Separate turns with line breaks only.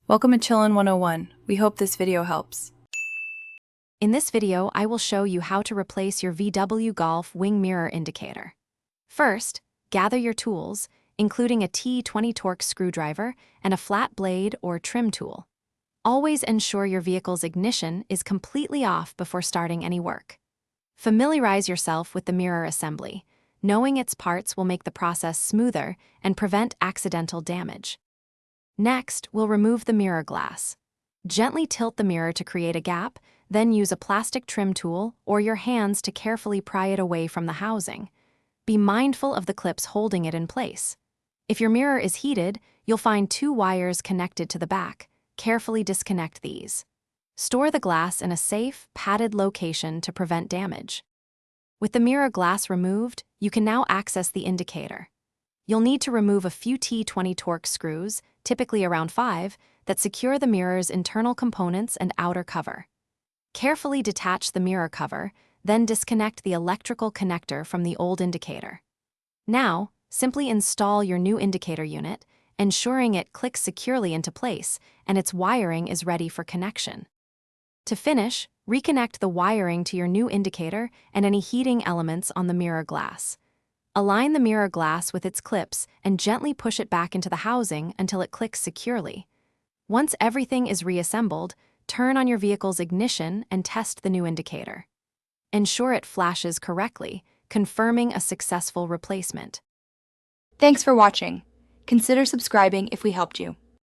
Welcome to Chillin' 101. We hope this video helps.
In this video, I will show you how to replace your VW Golf wing mirror indicator. First, gather your tools, including a T20 Torx screwdriver and a flat blade or trim tool. Always ensure your vehicle's ignition is completely off before starting any work. Familiarize yourself with the mirror assembly. Knowing its parts will make the process smoother and prevent accidental damage. Next, we'll remove the mirror glass. Gently tilt the mirror to create a gap, then use a plastic trim tool or your hands to carefully pry it away from the housing. Be mindful of the clips holding it in place. If your mirror is heated, you'll find two wires connected to the back. Carefully disconnect these. Store the glass in a safe, padded location to prevent damage. With the mirror glass removed, you can now access the indicator. You'll need to remove a few T20 Torx screws, typically around 5, that secure the mirror's internal components and outer cover. Carefully detach the mirror cover, then disconnect the electrical connector from the old indicator. Now, simply install your new indicator unit, ensuring it clicks securely into place and its wiring is ready for connection. To finish, reconnect the wiring to your new indicator and any heating elements on the mirror glass. Align the mirror glass with its clips and gently push it back into the housing until it clicks securely. Once everything is reassembled, turn on your vehicle's ignition and test the new indicator. Ensure it flashes correctly, confirming a successful replacement.
Thanks for watching. Consider subscribing if we helped you.